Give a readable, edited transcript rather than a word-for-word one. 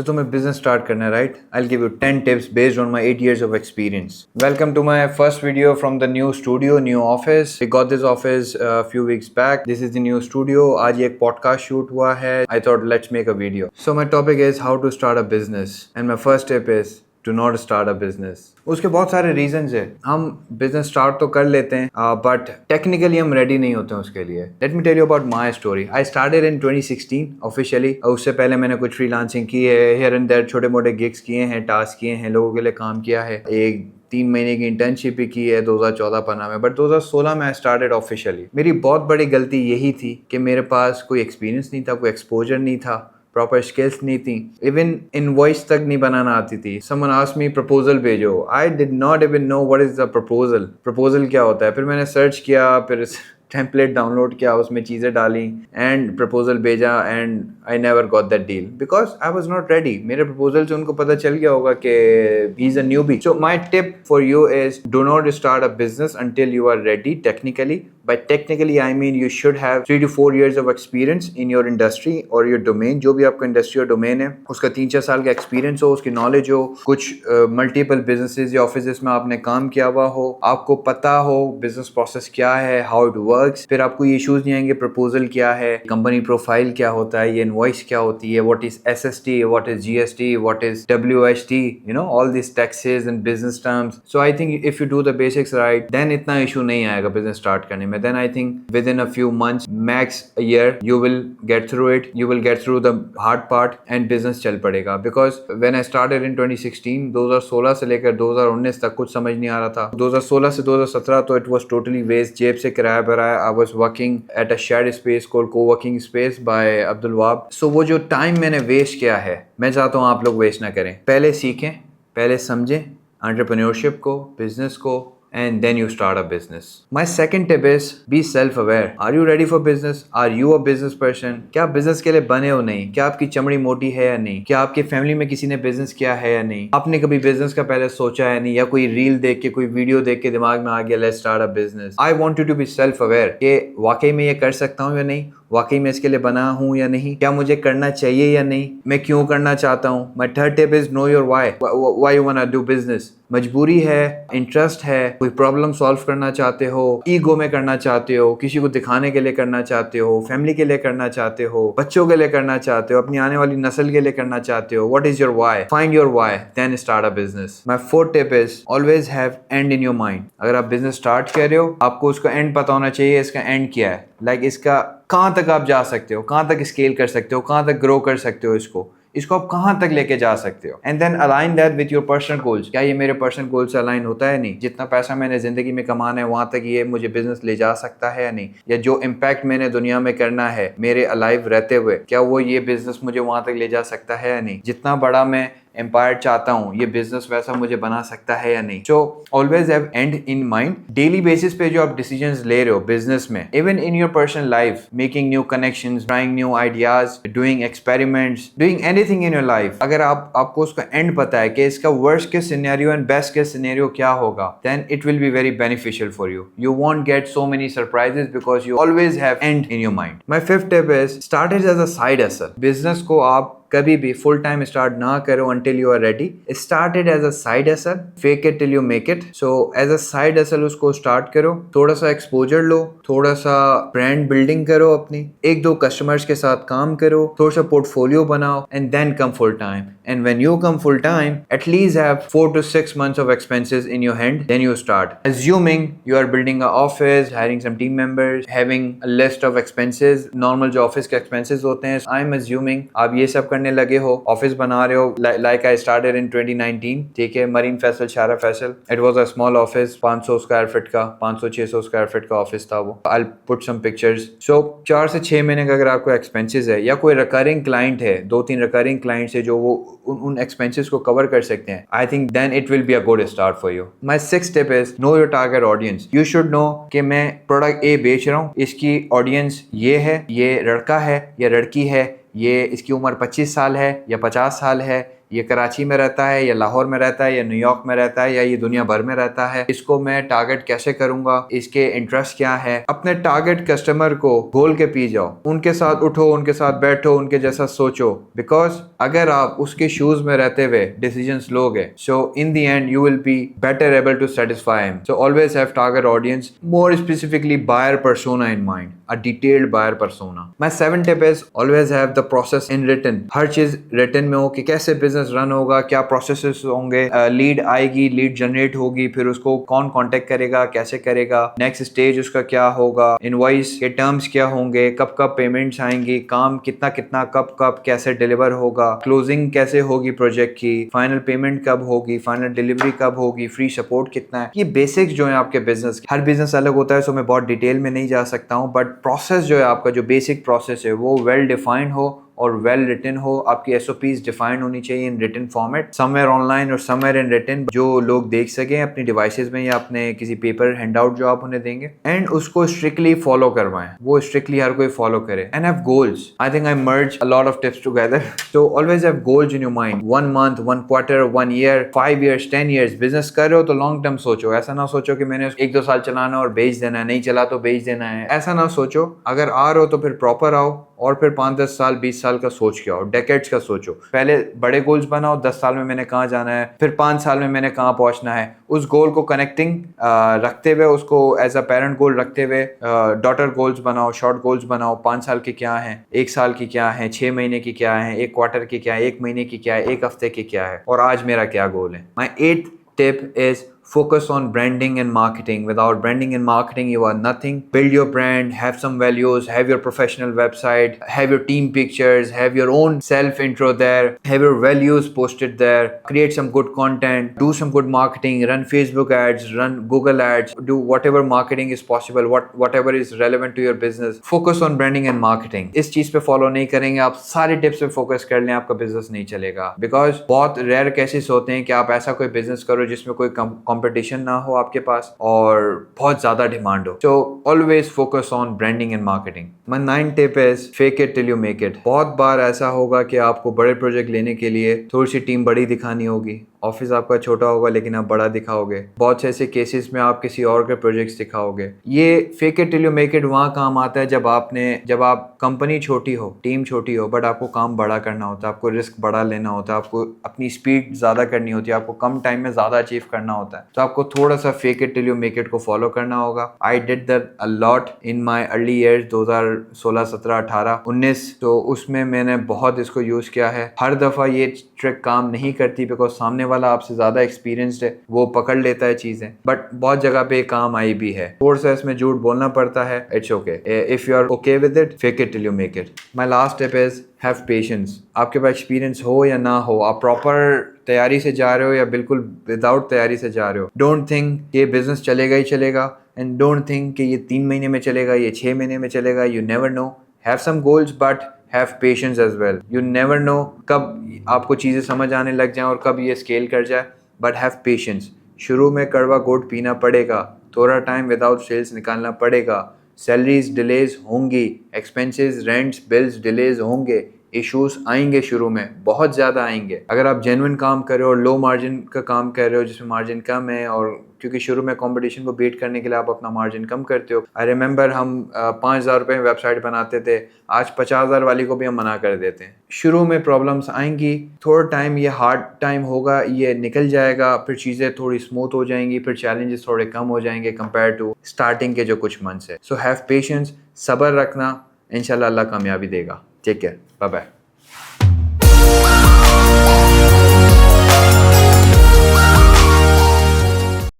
So तुम्हें business start करना है, right? I'll give you 10 tips based on my 8 years of experience. Welcome to my first video from the new studio, new office. We got this office a few weeks back. This is the new studio. आज ये एक podcast shoot हुआ है. I thought let's make a video. So my topic is how to start a business. And my first tip is to not start a business. उसके बहुत सारे reasons है. हम बिजनेस स्टार्ट तो कर लेते हैं बट टेक्निकली हम रेडी नहीं होते हैं उसके लिए. Let me tell you about my story. I started in 2016 officially. उससे पहले मैंने कुछ फ्रीलांसिंग की है, हियर एंड देयर छोटे मोटे गिग्स किए हैं, टास्क किए हैं, लोगों के लिए काम किया है. एक 3 महीने की इंटर्नशिप भी की है 2014-15 में. बट 2016 में आई स्टार्टेड ऑफिशियली. मेरी बहुत बड़ी गलती यही थी कि मेरे पास कोई एक्सपीरियंस नहीं था, कोई एक्सपोजर नहीं था, प्रॉपर स्किल्स नहीं थी, इवन इनवॉइस तक नहीं बनाना आती थी. समवन आस्क्ड मी प्रपोजल भेजो. I did not even know what is the proposal क्या होता है. फिर मैंने सर्च किया, फिर टेम्पलेट डाउनलोड किया, उसमें चीज़ें डाली एंड प्रपोजल भेजा and I never got that deal because I was not ready. मेरे प्रपोजल से उनको पता चल गया होगा कि he is a newbie. So my tip for you is do not start a business until you are ready technically. By technically I mean you should have 3 to 4 years of experience in your industry or your domain. जो भी आपका industry और domain है उसका 3-4 साल का experience हो, उसकी नॉलेज हो, कुछ मल्टीपल बिजनेसेस या ऑफिसेस में आपने काम किया हुआ हो, आपको पता हो बिजनेस प्रोसेस क्या है, हाउ इट वर्क्स. फिर आपको ये इश्यूज नहीं आएंगे प्रपोजल क्या है, कंपनी प्रोफाइल क्या होता है, ये इनवॉइस क्या होती है, what is SST, what is GST, what is WST, you know all these taxes and business terms. So I think if you do the basics right then इतना इशू नहीं आएगा बिजनेस स्टार्ट करने में. Then I think within a few months, max a year, you will get through it. You will get through the hard part and business चल पड़ेगा. Because when I started in 2016, 2016 से लेकर 2019 तक कुछ समझ नहीं आ रहा था. 2016 से 2017 तो it was totally waste. जेब से किराया भराया. I was working at a shared space called co-working space by Abdul Wahab. So वो जो टाइम मैंने वेस्ट किया है, मैं चाहता हूँ आप लोग वेस्ट ना करें. पहले सीखें, पहले समझें एंटरप्रेन्योरशिप को, बिजनेस को, and then you start a business. My second tip is be self-aware. Are you ready for business? Are you a business person? क्या आप business के लिए बने हो नहीं? क्या आपकी चमड़ी मोटी है या नहीं? क्या आपके फैमिली में किसी ने business किया है या नहीं? आपने कभी business का पहले सोचा है नहीं, या कोई रील देख के, कोई वीडियो देख के दिमाग में आ गया let's start a business. I want you to be self-aware कि वाकई में ये कर सकता हूँ या नहीं, वाकई में इसके लिए बना हूँ या नहीं, क्या मुझे करना चाहिए या नहीं, मैं क्यों करना चाहता हूँ. My third tip is know your why. Why you wanna do business. मजबूरी है, इंटरेस्ट है, कोई प्रॉब्लम सॉल्व करना चाहते हो, ईगो में करना चाहते हो, किसी को दिखाने के लिए करना चाहते हो, फैमिली के लिए करना चाहते हो, बच्चों के लिए करना चाहते हो, अपनी आने वाली नस्ल के लिए करना चाहते हो. What is your why? Find your why, then start a business. My fourth tip is always have end in your mind. अगर आप बिजनेस स्टार्ट कर रहे हो, आपको उसका एंड पता होना चाहिए. इसका एंड क्या है, लाइक इसका कहाँ तक आप जा सकते हो, कहाँ तक स्केल कर सकते हो, कहाँ तक ग्रो कर सकते हो, इसको आप कहाँ तक लेके जा सकते हो. And then align that with your personal goals. क्या ये मेरे पर्सनल गोल से अलाइन होता है नहीं, जितना पैसा मैंने जिंदगी में कमाना है वहां तक ये मुझे बिजनेस ले जा सकता है या नहीं, या जो इम्पैक्ट मैंने दुनिया में करना है मेरे अलाइव रहते हुए, क्या वो ये बिजनेस मुझे वहां तक ले जा सकता है या नहीं. जितना बड़ा मैं एम्पायर चाहता हूँ ये बिजनेस वैसा मुझे बना सकता है या नहीं. So always have end in mind. Daily basis पे जो आप डिसीजंस ले रहे हो बिजनेस में, even in your personal life, making new connections, trying new ideas, doing experiments, doing anything in your life, अगर आपको उसका एंड पता है कि इसका worst case scenario and best case scenario क्या होगा, then it will be very beneficial for you. You won't get so many surprises because you always have end in your mind. My fifth tip is start it as a side hustle. Business को आप कभी भी full time start ना करो until you are ready. Start it as a side hustle. Fake it till you make it. So as a side hustle उसको start करो, थोड़ा सा एक्सपोजर लो, थोड़ा सा ब्रांड बिल्डिंग करो अपनी, 1-2 कस्टमर्स के साथ काम करो, थोड़ा सा पोर्टफोलियो बनाओ and then come full time. And when you come full time, at least have 4 to 6 months of expenses in your hand. Then you start. Assuming you are building an office, hiring some team members, having a list of expenses, normal जो office के expenses होते हैं. I'm assuming आप ये सब करने लगे हो, ऑफिस बना रहे हो. Like I started in 2019. ठीक है, मरीन फैसल, शारा Faisal. It was a small office, 500 square feet का, 500-600 स्क्वायर फीट का ऑफिस था वो. I'll put some pictures. So 4 से 6 महीने का अगर आपको एक्सपेंसेस है, या कोई रिकरिंग क्लाइंट है, 2-3 रिकरिंग क्लाइंट्स है जो वो उन एक्सपेंसेस को कवर कर सकते हैं, I think then it will be a good start for you. My sixth tip is know your target audience. You should know कि मैं प्रोडक्ट ए बेच रहा हूँ, इसकी ऑडियंस ये है, ये लड़का है या लड़की है, ये इसकी उम्र 25 साल है या 50 साल है, ये कराची में रहता है या लाहौर में रहता है या न्यूयॉर्क में रहता है या ये दुनिया भर में रहता है, इसको मैं टारगेट कैसे करूंगा, इसके इंटरेस्ट क्या है। अपने टारगेट कस्टमर को गोल के पी जाओ, उनके साथ उठो, उनके साथ बैठो, उनके जैसा सोचो। बिकॉज अगर आप उसके शूज में रहते हुए डिसीजंस लोगे, so in the end you will be better able to satisfy him. So always have target audience, more specifically buyer persona in mind, a detailed buyer persona. My 7 tip is always have the process in written. हर चीज written में हो कि कैसे business run होगा, क्या processes होंगे, lead आएगी, lead generate होगी, फिर उसको कौन contact करेगा, कैसे करेगा, next stage उसका क्या होगा, invoice के terms क्या होंगे, कब कब payments आएंगी, काम कितना कितना कब कब कैसे deliver होगा, closing कैसे होगी प्रोजेक्ट की, final payment कब होगी, final delivery कब होगी, फ्री सपोर्ट कितना है। ये बेसिक्स जो है आपके बिजनेस, हर बिजनेस अलग होता है, सो मैं बहुत डिटेल में नहीं जा सकता हूँ, बट प्रोसेस जो है आपका, जो बेसिक प्रोसेस है वो वेल डिफाइंड हो और वेल रिटन हो। आपकी SOPs डिफाइंड होनी चाहिए in written format, somewhere online और समवेयर इन रिटन, जो लोग देख सकें अपनी डिवाइसेस में या अपने किसी पेपर हैंडआउट जो आप उन्हें देंगे, एंड उसको स्ट्रिक्टली फॉलो करवाएं, वो स्ट्रिक्टली हर कोई फॉलो करे। And have goals. I think I merge a lot of tips together. So always have goals in your mind, 1 month, 1 quarter, 1 year, 5 years, 10 years. Business कर रहे हो तो लॉन्ग टर्म सोचो। ऐसा ना सोचो कि मैंने 1-2 साल चलाना और बेच देना है, नहीं चला तो बेच देना है, ऐसा ना सोचो। अगर आ रहे हो तो फिर प्रॉपर आओ और फिर 5-10 साल 20 साल का सोच के आओ, डेकेड्स का सोचो। पहले बड़े गोल्स बनाओ, 10 साल में मैंने कहाँ जाना है, फिर 5 साल में मैंने कहाँ पहुंचना है। उस गोल को कनेक्टिंग रखते हुए, उसको एज अ पेरेंट गोल रखते हुए डॉटर गोल्स बनाओ, शॉर्ट गोल्स बनाओ। 5 साल की क्या है, 1 साल की क्या है, 6 महीने की क्या है, 1 क्वार्टर की क्या है, 1 महीने की क्या है, 1 हफ्ते की क्या है, और आज मेरा क्या गोल है। माई 8th tip is focus on branding and marketing. Without branding and marketing, you are nothing. Build your brand, have some values, have your professional website, have your team pictures, have your own self intro there, have your values posted there, create some good content, do some good marketing, run Facebook ads, run Google ads, do whatever marketing is possible, whatever is relevant to your business. Focus on branding and marketing. इस चीज पे follow नहीं करेंगे आप, सारे tips पे focus कर लें, आपका बिजनेस नहीं चलेगा। बिकॉज बहुत रेयर केसेस होते हैं कि आप ऐसा कोई बिजनेस करो जिसमें कोई कंपटीशन ना हो आपके पास और बहुत ज्यादा डिमांड हो। So always focus on branding and marketing. My 9th tip is fake it till you make it. बहुत बार ऐसा होगा कि आपको बड़े प्रोजेक्ट लेने के लिए थोड़ी सी टीम बड़ी दिखानी होगी, ऑफिस आपका छोटा होगा लेकिन आप बड़ा दिखाओगे। बहुत से ऐसे केसेस में आप किसी और के प्रोजेक्ट्स दिखाओगे। ये fake it till you make it वहाँ काम आता है जब आप कंपनी छोटी हो, टीम छोटी हो, बट आपको काम बड़ा करना होता है, आपको रिस्क बड़ा लेना होता है, आपको अपनी स्पीड ज़्यादा करनी होती है, आपको कम टाइम में ज़्यादा अचीव करना होता है। तो आपको थोड़ा सा fake it till you make it को फॉलो करना होगा। I did that a lot in my early years, 2016, 17, 18, 19। तो उसमें मैंने बहुत इसको यूज़ किया है। हर दफ़ा ये ट्रिक काम नहीं करती बिकॉज सामने वाला आपसे ज्यादा एक्सपीरियंस्ड है, वो पकड़ लेता है चीजें, बट बहुत जगह पे काम आई भी है। थोड़ा सा इसमें झूठ बोलना पड़ता है, it's okay. If you are okay with it, fake it till you make it. My last tip is have patience. आपके पास एक्सपीरियंस हो या ना हो, आप प्रॉपर तैयारी से जा रहे हो या बिल्कुल विदाउट तैयारी से जा रहे हो, डोंट थिंक ये बिजनेस चलेगा ही चलेगा, एंड डोंट थिंक कि ये 3 महीने में चलेगा, ये 6 महीने में चलेगा। You never know. Have some goals but have patience as well. You never know कब आपको चीज़ें समझ आने लग जाएं और कब ये स्केल कर जाए, but have patience. शुरू में कड़वा घोट पीना पड़ेगा, थोड़ा टाइम विदाउट सेल्स निकालना पड़ेगा, सैलरीज डिलेज होंगी, एक्सपेंसेस, रेंट्स, बिल्स डिलेज होंगे, इश्यूज आएंगे, शुरू में बहुत ज़्यादा आएंगे। अगर आप जेन्युइन काम कर रहे हो और लो मार्जिन का काम कर रहे हो जिसमें मार्जिन कम है, और क्योंकि शुरू में कंपटीशन को बीट करने के लिए आप अपना मार्जिन कम करते हो। आई रिमेंबर हम 5,000 रुपये में वेबसाइट बनाते थे, आज 50,000 वाली को भी हम मना कर देते हैं। शुरू में प्रॉब्लम्स आएंगी, थोड़ा टाइम, ये हार्ड टाइम होगा, ये निकल जाएगा, फिर चीज़ें थोड़ी स्मूथ हो जाएंगी, फिर चैलेंजेस थोड़े कम हो जाएंगे कंपेयर टू स्टार्टिंग के जो कुछ मंथ्स है। सो हैव पेशेंस, सब्र रखना, इंशाल्लाह अल्लाह कामयाबी देगा। Take care, bye bye.